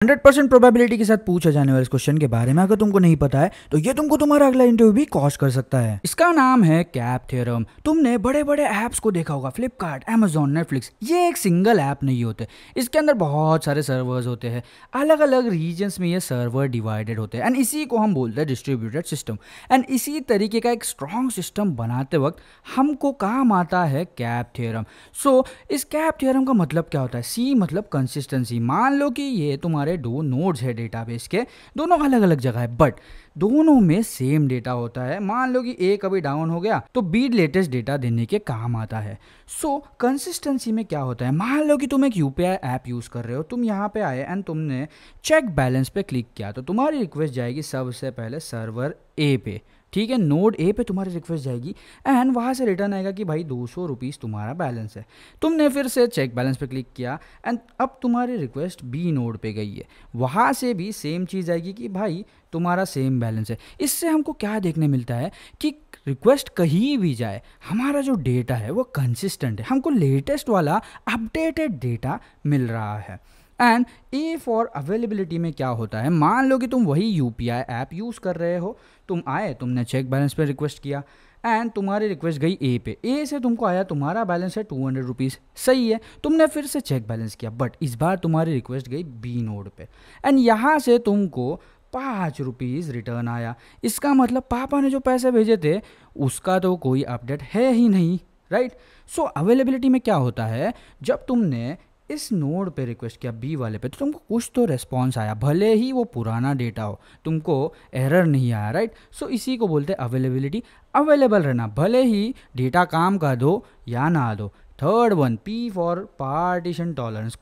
100% probability के साथ पूछा जाने वाले इस क्वेश्चन के बारे में अगर तुमको नहीं पता है तो ये तुमको तुम्हारा अगला इंटरव्यू भी कॉस्ट कर सकता है। इसका नाम है कैप थ्योरम। तुमने बड़े बड़े ऐप्स को देखा होगा, फ्लिपकार्ट, अमेजॉन, नेटफ्लिक्स। ये एक सिंगल ऐप नहीं होते, इसके अंदर बहुत सारे सर्वर्स होते हैं। अलग अलग रीजन्स में ये सर्वर डिवाइडेड होते हैं एंड इसी को हम बोलते हैं डिस्ट्रीब्यूटेड सिस्टम। एंड इसी तरीके का एक स्ट्रॉन्ग सिस्टम बनाते वक्त हमको काम आता है कैप थ्योरम। सो इस कैप थ्योरम का मतलब क्या होता है? सी मतलब कंसिस्टेंसी। मान लो कि ये तुम्हारे दो नोड्स है डेटाबेस के, दोनों अलग अलग जगह है बट दोनों में सेम डेटा होता है। मान लो कि ए कभी डाउन हो गया तो बी लेटेस्ट डेटा देने के काम आता है। सो कंसिस्टेंसी में क्या होता है? मान लो कि तुम एक यूपीआई ऐप यूज कर रहे हो, तुम यहाँ पे आए एंड तुमने चेक बैलेंस पे क्लिक किया तो तुम्हारी रिक्वेस्ट जाएगी सबसे पहले सर्वर ए पे, ठीक है, नोड ए पे तुम्हारी रिक्वेस्ट जाएगी एंड वहाँ से रिटर्न आएगा कि भाई 200 रुपीज़ तुम्हारा बैलेंस है। तुमने फिर से चेक बैलेंस पे क्लिक किया एंड अब तुम्हारी रिक्वेस्ट बी नोड पे गई है, वहाँ से भी सेम चीज़ आएगी कि भाई तुम्हारा सेम बैलेंस है। इससे हमको क्या देखने मिलता है कि रिक्वेस्ट कहीं भी जाए हमारा जो डेटा है वो कंसिस्टेंट है, हमको लेटेस्ट वाला अपडेटेड डेटा मिल रहा है। एंड ए फॉर अवेलेबिलिटी में क्या होता है? मान लो कि तुम वही यूपीआई ऐप यूज़ कर रहे हो, तुम आए, तुमने चेक बैलेंस पे रिक्वेस्ट किया एंड तुम्हारी रिक्वेस्ट गई ए पे, ए से तुमको आया तुम्हारा बैलेंस है 200 रुपीज़, सही है, तुमने फिर से चेक बैलेंस किया बट इस बार तुम्हारी रिक्वेस्ट गई बी नोड पे एंड यहाँ से तुमको 5 रुपीज़ रिटर्न आया। इसका मतलब पापा ने जो पैसे भेजे थे उसका तो कोई अपडेट है ही नहीं, राइट? सो अवेलेबिलिटी में क्या होता है? जब तुमने इस नोड पे रिक्वेस्ट किया बी वाले पे तो तुमको कुछ तो रेस्पॉन्स आया, भले ही वो पुराना डेटा हो, तुमको एरर नहीं आया, राइट? सो इसी को बोलते हैं अवेलेबिलिटी। अवेलेबल रहना, भले ही डेटा काम का दो या ना दो। Third one, P for partition tolerance.